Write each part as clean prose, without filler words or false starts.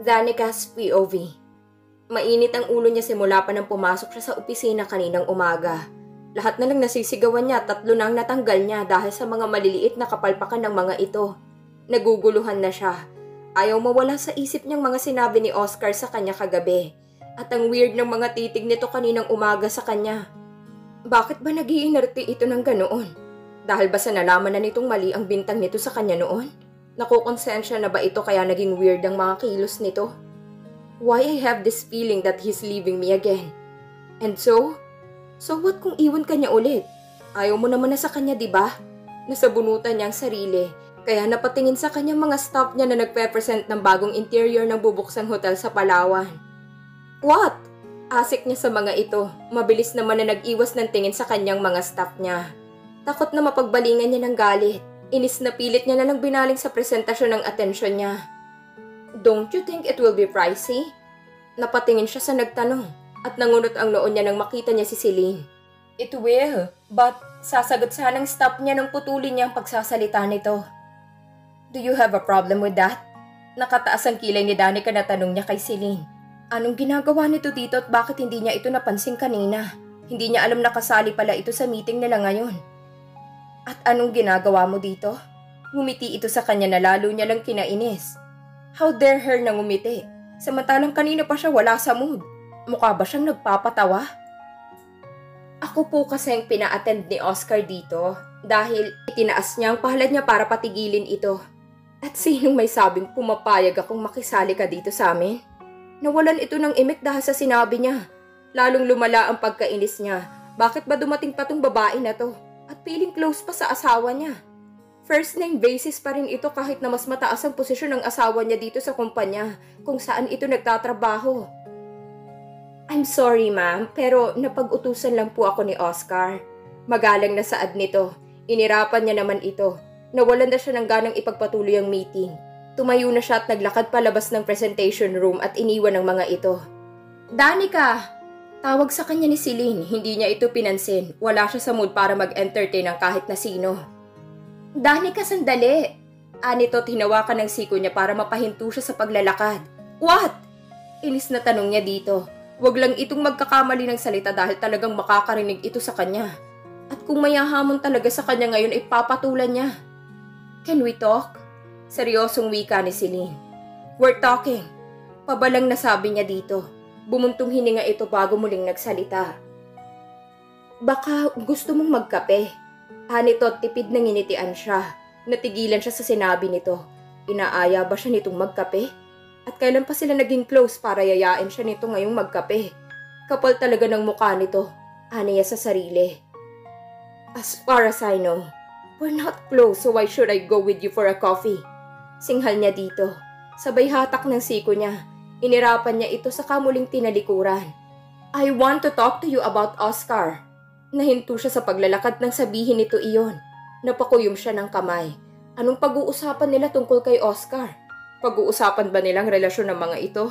Danica's POV. Mainit ang ulo niya simula pa nang pumasok siya sa opisina kaninang umaga. Lahat na lang nasisigawan niya, 3 na ang natanggal niya dahil sa mga maliliit na kapalpakan ng mga ito. Naguguluhan na siya. Ayaw mawala sa isip niyang mga sinabi ni Oscar sa kanya kagabi. At ang weird ng mga titig nito kaninang umaga sa kanya. Bakit ba nag-iinerte ito ng ganoon? Dahil ba sa nalaman na nitong mali ang bintang nito sa kanya noon? Nakukonsensya na ba ito kaya naging weird ang mga kilos nito? Why I have this feeling that he's leaving me again? And so what kung iwan ka niya ulit? Ayaw mo naman na sa kanya, diba? Nasabunutan niya ang sarili, kaya napatingin sa kanya mga staff niya na nagpe-present ng bagong interior ng bubuksang hotel sa Palawan. What? Asik niya sa mga ito, mabilis naman na nag-iwas ng tingin sa kanyang mga staff niya. Takot na mapagbalingan niya ng galit, inis na pilit niya na lang binaling sa presentasyon ng atensyon niya. Don't you think it will be pricey? Napatingin siya sa nagtanong. At nangunot ang noon niya nang makita niya si Celine. It will, but sasagot sanang stop niya nang putulin niya ang pagsasalita nito. Do you have a problem with that? Nakataas ang kilay ni Danica na tanong niya kay Celine. Anong ginagawa nito dito at bakit hindi niya ito napansin kanina? Hindi niya alam na kasali pala ito sa meeting nila ngayon. At anong ginagawa mo dito? Ngumiti ito sa kanya na lalo niya lang kinainis. How dare her na ngumiti? Samantalang kanina pa siya wala sa mood. Mukha ba siyang nagpapatawa? Ako po kasi ang pina-attend ni Oscar dito dahil itinaas niya ang palad niya para patigilin ito. At sinong may sabing pumapayag akong makisali ka dito sa amin? Nawalan ito ng imik dahil sa sinabi niya. Lalong lumala ang pagkainis niya. Bakit ba dumating pa tong babae na to? At feeling close pa sa asawa niya. First name basis pa rin ito kahit na mas mataas ang posisyon ng asawa niya dito sa kumpanya kung saan ito nagtatrabaho. I'm sorry ma'am, pero napag-utusan lang po ako ni Oscar. Magalang na saad nito. Inirapan niya naman ito. Nawalan na siya ng ganang ipagpatuloy ang meeting. Tumayo na siya at naglakad palabas ng presentation room at iniwan ng mga ito. Danica! Tawag sa kanya ni Celine. Hindi niya ito pinansin. Wala siya sa mood para mag-entertain ng kahit na sino. Danica, sandali! Anito tinawakan ng siko niya para mapahinto siya sa paglalakad. What? Inis na tanong niya dito. Huwag lang itong magkakamali ng salita dahil talagang makakarinig ito sa kanya. At kung mayahamon talaga sa kanya ngayon ay papatulan niya. Can we talk? Seryosong wika ni Celine. We're talking. Pabalang nasabi niya dito. Bumuntong hininga ito bago muling nagsalita. Baka gusto mong magkape. Anito tipid na nginitian siya. Natigilan siya sa sinabi nito. Inaaya ba siya nitong magkape? At kailan pa sila naging close para yayain siya nito ngayong magkape? Kapal talaga ng mukha nito, aniya sa sarili. As far as I know, we're not close so why should I go with you for a coffee? Singhal niya dito. Sabay hatak ng siko niya. Inirapan niya ito sa kamuling tinalikuran. I want to talk to you about Oscar. Nahinto siya sa paglalakad nang sabihin nito iyon. Napakuyom siya ng kamay. Anong pag-uusapan nila tungkol kay Oscar? Pag-uusapan ba nilang relasyon ng mga ito?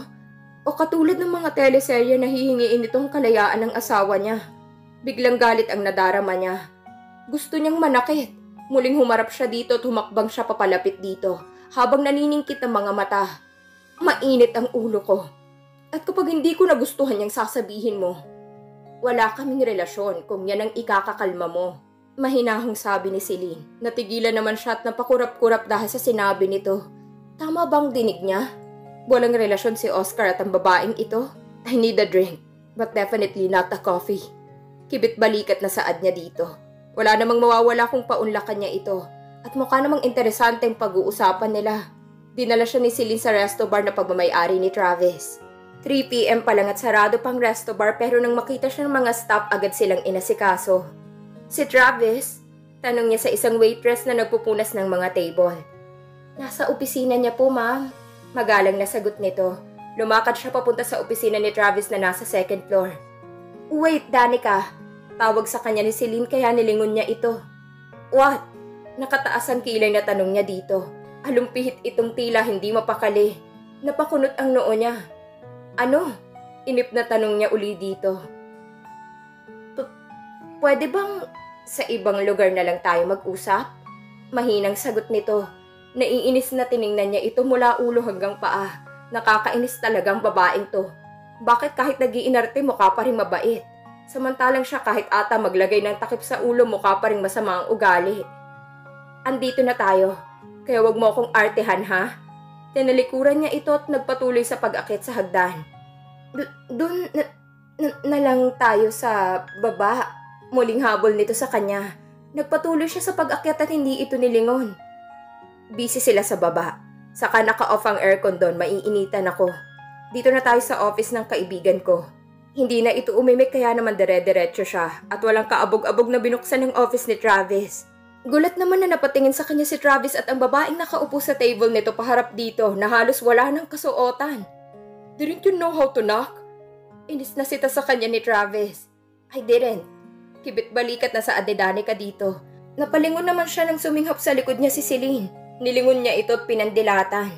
O katulad ng mga teleserye na hihingiin nitong kalayaan ng asawa niya? Biglang galit ang nadarama niya. Gusto niyang manakit. Muling humarap siya dito at humakbang siya papalapit dito habang naniningkit ang mga mata. Mainit ang ulo ko. At kapag hindi ko nagustuhan yung sasabihin mo, wala kaming relasyon kung yan ang ikakakalma mo. Mahinahong sabi ni Celine. Natigilan naman siya at napakurap-kurap dahil sa sinabi nito. Tama bang dinig niya? Walang relasyon si Oscar at ang babaeng ito? I need a drink, but definitely not a coffee. Kibit-balikat na saad niya dito. Wala namang mawawala kung paunlakan niya ito. At mukha namang interesante ang pag-uusapan nila. Dinala siya ni Celine sa resto bar na pagmamay-ari ni Travis. 3 PM pa lang at sarado pang resto bar pero nang makita siya ng mga staff agad silang inasikaso. Si Travis? Tanong niya sa isang waitress na nagpupunas ng mga table. Nasa opisina niya po, ma'am. Magalang na sagot nito. Lumakad siya papunta sa opisina ni Travis na nasa 2nd floor. Wait, Danica. Tawag sa kanya ni Celine kaya nilingon niya ito. What? Nakataas ang kilay na tanong niya dito. Alumpihit itong tila hindi mapakali. Napakunot ang noo niya. Ano? Inip na tanong niya uli dito. Pwede bang sa ibang lugar na lang tayo mag-usap? Mahinang sagot nito. Naiinis na tiningnan niya ito mula ulo hanggang paa. Nakakainis talagang babaeng to. Bakit kahit nag-iinarte mukha pa rin mabait? Samantalang siya kahit ata maglagay ng takip sa ulo mukha pa rin masama ang ugali. Andito na tayo, kaya wag mo akong artehan ha? Tinalikuran niya ito at nagpatuloy sa pag-akit sa hagdan. Doon na lang tayo sa baba. Muling habol nito sa kanya. Nagpatuloy siya sa pag-akyat at hindi ito nilingon. Busy sila sa baba. Saka naka-off ang aircon doon, maiinitan ako. Dito na tayo sa office ng kaibigan ko. Hindi na ito umimik kaya naman dire-diretso siya at walang kaabog-abog na binuksan ng office ni Travis. Gulat naman na napatingin sa kanya si Travis at ang babaeng nakaupo sa table nito paharap dito na halos wala ng kasuotan. Didn't you know how to knock? Inis na sita sa kanya ni Travis. I didn't. Kibit balikat na sa Danica dito. Napalingon naman siya nang suminghap sa likod niya si Celine. Nilingon niya ito at pinandilatan.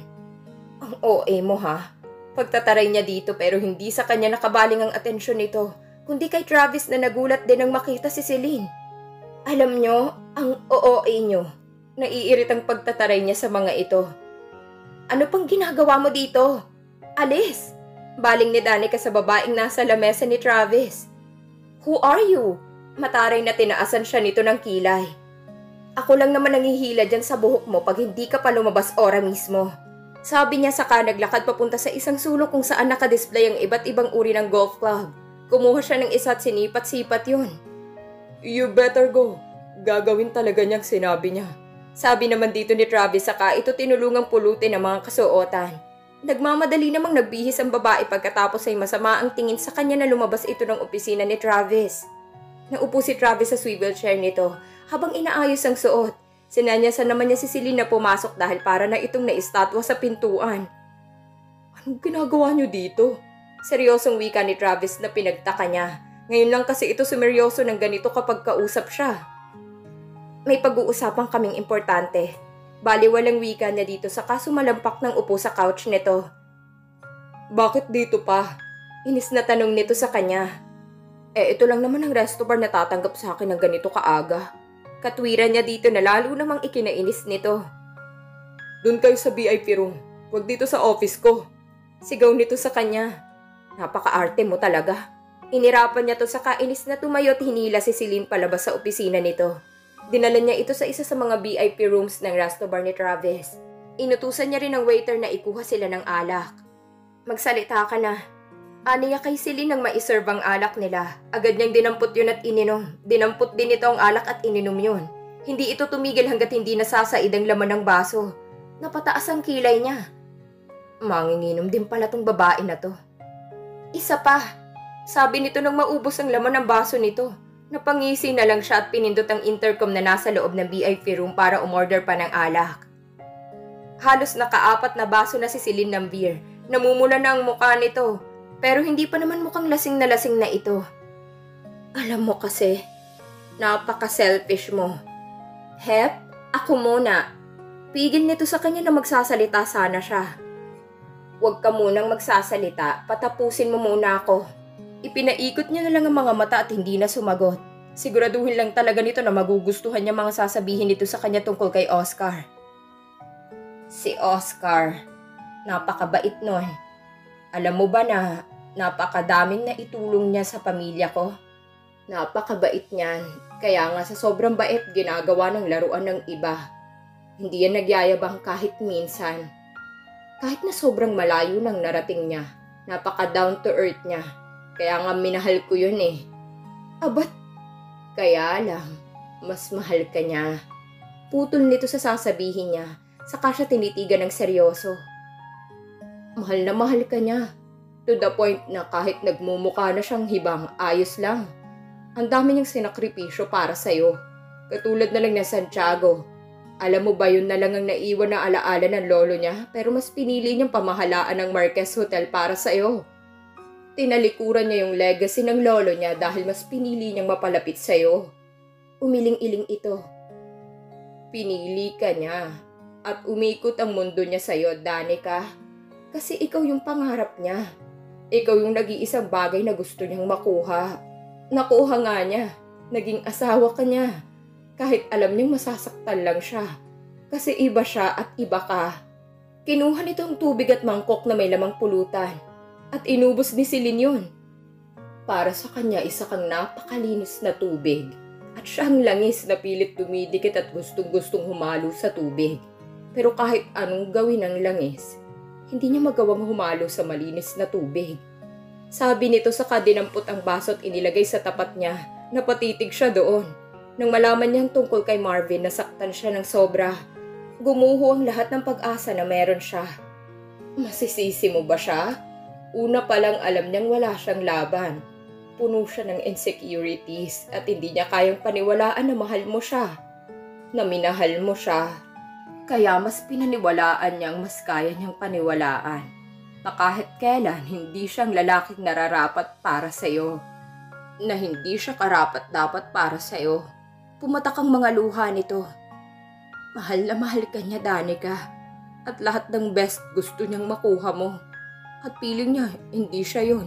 Ang OA mo ha? Pagtataray niya dito pero hindi sa kanya nakabaling ang atensyon nito, kundi kay Travis na nagulat din nang makita si Celine. Alam nyo, ang OA nyo. Naiirit ang pagtataray niya sa mga ito. Ano pang ginagawa mo dito? Alis! Baling ni Danica sa babaeng nasa lamesa ni Travis. Who are you? Mataray na tinaasan siya nito ng kilay. Ako lang naman nangihila dyan sa buhok mo pag hindi ka pa lumabas ora mismo. Sabi niya saka naglakad papunta sa isang sulok kung saan nakadisplay ang iba't ibang uri ng golf club. Kumuha siya ng isa at sinipat-sipat yun. You better go. Gagawin talaga niyang sinabi niya. Sabi naman dito ni Travis saka ito tinulungang pulutin ang mga kasuotan. Nagmamadali namang nagbihis ang babae pagkatapos ay masama ang tingin sa kanya na lumabas ito ng opisina ni Travis. Naupo si Travis sa swivel chair nito habang inaayos ang suot. Sinanyasan naman niya si Celine na pumasok dahil para na itong naistatwa sa pintuan. Anong ginagawa niyo dito? Seryosong wika ni Travis na pinagtaka niya. Ngayon lang kasi ito sumeryoso ng ganito kapag kausap siya. May pag-uusapan kaming importante. Bali walang wika niya dito saka sumalampak ng upo sa couch nito. Bakit dito pa? Inis na tanong nito sa kanya. Ito lang naman ang resto bar na tatanggap sa akin ng ganito kaaga. Katwiran niya dito na lalo namang ikinainis nito. Doon kayo sa VIP room. Huwag dito sa office ko. Sigaw nito sa kanya. Napaka-arte mo talaga. Inirapan niya to sa kainis na tumayo at hinila si Celine palabas sa opisina nito. Dinala niya ito sa isa sa mga VIP rooms ng resto bar ni Travis. Inutusan niya rin ng waiter na ikuha sila ng alak. Magsalita ka na. Aniya kay Celine nang maiserve ang alak nila. Agad niyang dinampot yun at ininom. Dinampot din ito ang alak at ininom yun. Hindi ito tumigil hanggat hindi nasasaid ang laman ng baso. Napataas ang kilay niya. Manginginom din pala tong babae na to. Isa pa. Sabi nito nang maubos ang laman ng baso nito. Napangisi na lang siya at pinindot ang intercom na nasa loob ng VIP room para umorder pa ng alak. Halos nakaapat na baso na si Celine ng beer. Namumula na ang mukha nito. Pero hindi pa naman mukhang lasing na ito. Alam mo kasi, napaka-selfish mo. Hep, ako muna. Pigil nito sa kanya na magsasalita sana siya. Huwag ka munang magsasalita, patapusin mo muna ako. Ipinaikot niya na lang ang mga mata at hindi na sumagot. Siguraduhin lang talaga nito na magugustuhan niya mga sasabihin nito sa kanya tungkol kay Oscar. Si Oscar, napakabait nun. Alam mo ba na napakadaming naitulong niya sa pamilya ko? Napakabait niyan. Kaya nga sa sobrang bait, ginagawa ng laruan ng iba. Hindi yan nagyayabang kahit minsan. Kahit na sobrang malayo nang narating niya, napaka-down to earth niya. Kaya nga minahal ko yun eh. Abat, kaya lang, mas mahal ka niya. Putol nito sa sasabihin niya, saka siya tinitigan ng seryoso. Mahal na mahal ka niya. To the point na kahit nagmumukha na siyang hibang, ayos lang. Ang dami niyang sinakripisyo para sa'yo. Katulad na lang na Santiago. Alam mo ba yun na lang ang naiwan na alaala ng lolo niya, pero mas pinili niyang pamahalaan ng Marquez Hotel para sa'yo. Tinalikuran niya yung legacy ng lolo niya dahil mas pinili niyang mapalapit sa'yo. Umiling-iling ito. Pinili ka niya at umikot ang mundo niya sa'yo, Danica. Kasi ikaw yung pangarap niya. Ikaw yung nag-iisang bagay na gusto niyang makuha. Nakuha nga niya. Naging asawa ka niya. Kahit alam niyang masasaktan lang siya. Kasi iba siya at iba ka. Kinuha nito ang tubig at mangkok na may lamang pulutan at inubos ni Celine yun. Para sa kanya isa kang napakalinis na tubig at siya ang langis na pilit dumidikit at gustong-gustong humalo sa tubig. Pero kahit anong gawin ng langis, hindi niya magawang humalo sa malinis na tubig. Sabi nito saka dinampot ang baso at inilagay sa tapat niya. Napatitig siya doon. Nang malaman niyang tungkol kay Marvin, nasaktan siya ng sobra. Gumuho ang lahat ng pag-asa na meron siya. Masisisi mo ba siya? Una pa lang alam niyang wala siyang laban. Puno siya ng insecurities at hindi niya kayang paniwalaan na mahal mo siya. Na minahal mo siya. Kaya mas pinaniwalaan niyang mas kaya niyang paniwalaan. Na kahit kailan hindi siyang lalaking nararapat para sa'yo. Na hindi siya karapat-dapat para sa'yo. Pumatak ang mga luha nito. Mahal na mahal ka niya, Danica. At lahat ng best gusto niyang makuha mo. At piling niya, hindi siya yun.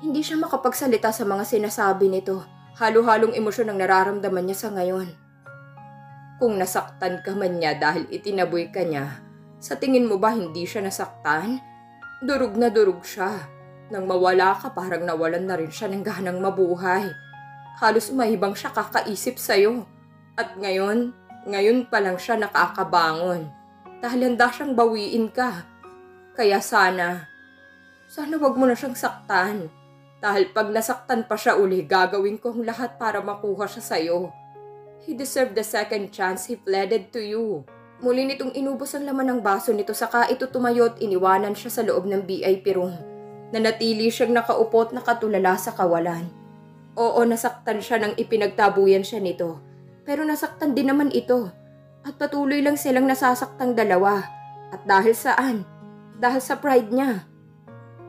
Hindi siya makapagsalita sa mga sinasabi nito. Halo-halong emosyon ang nararamdaman niya sa ngayon. Kung nasaktan ka man niya dahil itinaboy ka niya, sa tingin mo ba hindi siya nasaktan? Durog na durog siya. Nang mawala ka, parang nawalan na rin siya ng ganang mabuhay. Halos mahibang siya kakaisip sa'yo. At ngayon pa lang siya nakakabangon. Dahil handa siyang bawiin ka. Kaya sana wag mo na siyang saktan. Dahil pag nasaktan pa siya uli, gagawin ko ang lahat para makuha siya sa'yo. He deserved the second chance he pleaded to you. Muli nitong inubos ang laman ng baso nito saka ito tumayo at iniwanan siya sa loob ng VIP room. Nanatili siyang nakaupo at nakatulala sa kawalan. Oo, nasaktan siya nang ipinagtabuyan siya nito. Pero nasaktan din naman ito. At patuloy lang silang nasasaktang dalawa. At dahil saan? Dahil sa pride niya.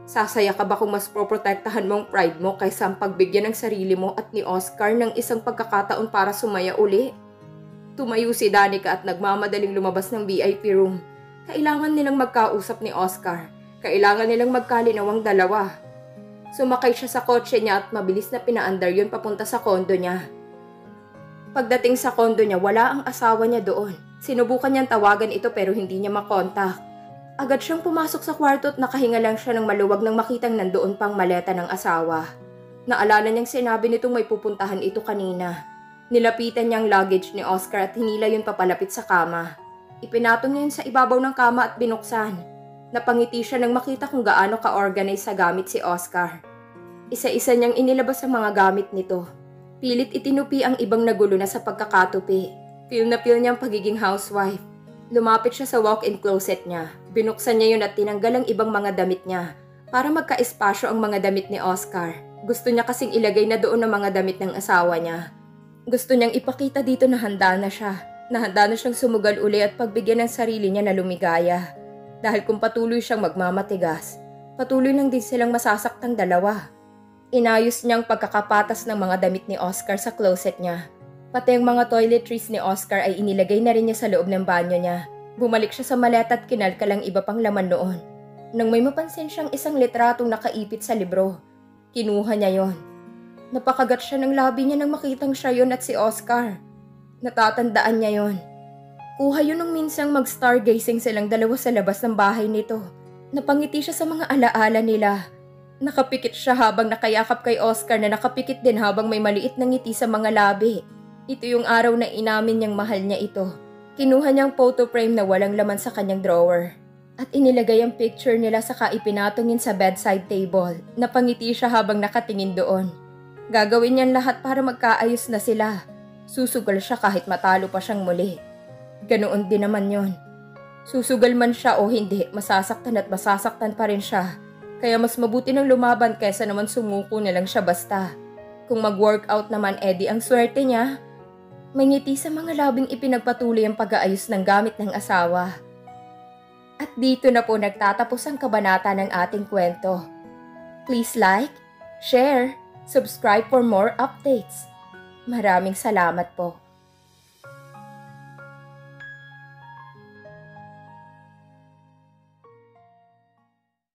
Sasaya ka ba kung mas poprotektahan mo ang pride mo kaysa ang pagbigyan ng sarili mo at ni Oscar ng isang pagkakataon para sumaya uli? Tumayo si Danica at nagmamadaling lumabas ng VIP room. Kailangan nilang magkausap ni Oscar. Kailangan nilang magkalinawang dalawa. Sumakay siya sa kotse niya at mabilis na pinaandar yun papunta sa kondo niya. Pagdating sa kondo niya, wala ang asawa niya doon. Sinubukan niyang tawagan ito pero hindi niya makontak. Agad siyang pumasok sa kwarto at nakahinga lang siya ng maluwag nang makitang nandoon pang maleta ng asawa. Naalala niyang sinabi nitong may pupuntahan ito kanina. Nilapitan niya ang luggage ni Oscar at hinila yun papalapit sa kama. Ipinatong niya yun sa ibabaw ng kama at binuksan. Napangiti siya nang makita kung gaano ka-organize sa gamit si Oscar. Isa-isa niyang inilabas ang mga gamit nito. Pilit itinupi ang ibang nagulo na sa pagkakatupi. Feel na feel niya ang pagiging housewife. Lumapit siya sa walk-in closet niya. Binuksan niya yun at tinanggal ang ibang mga damit niya para magka-espasyo ang mga damit ni Oscar. Gusto niya kasing ilagay na doon ang mga damit ng asawa niya. Gusto niyang ipakita dito na handa na siya. Na handa na siyang sumugal uli at pagbigyan ng sarili niya na lumigaya. Dahil kung patuloy siyang magmamatigas, patuloy lang din silang masasaktang dalawa. Inayos niyang pagkakapatas ng mga damit ni Oscar sa closet niya. Pati ang mga toiletries ni Oscar ay inilagay na rin niya sa loob ng banyo niya. Bumalik siya sa maleta at kinalkalang iba pang laman noon. Nang may mapansin siyang isang litratong nakaipit sa libro, kinuha niya yon. Napakagat siya ng labi niya nang makitang siya yon at si Oscar. Natatandaan niya yon. Kuha yun nung minsang mag-stargazing silang dalawa sa labas ng bahay nito. Napangiti siya sa mga alaala nila. Nakapikit siya habang nakayakap kay Oscar na nakapikit din habang may maliit na ngiti sa mga labi. Ito yung araw na inamin niyang mahal niya ito. Kinuha niyang photo frame na walang laman sa kanyang drawer. At inilagay ang picture nila saka ipinatungin sa bedside table. Napangiti siya habang nakatingin doon. Gagawin niyang lahat para magkaayos na sila. Susugal siya kahit matalo pa siyang muli. Ganoon din naman yon. Susugal man siya o hindi, masasaktan at masasaktan pa rin siya. Kaya mas mabuti nang lumaban kaysa naman sumuko na lang siya basta. Kung mag-workout naman edi ang swerte niya. May ngiti sa mga labing ipinagpatuloy ang pag-aayos ng gamit ng asawa. At dito na po nagtatapos ang kabanata ng ating kwento. Please like, share, subscribe for more updates. Maraming salamat po.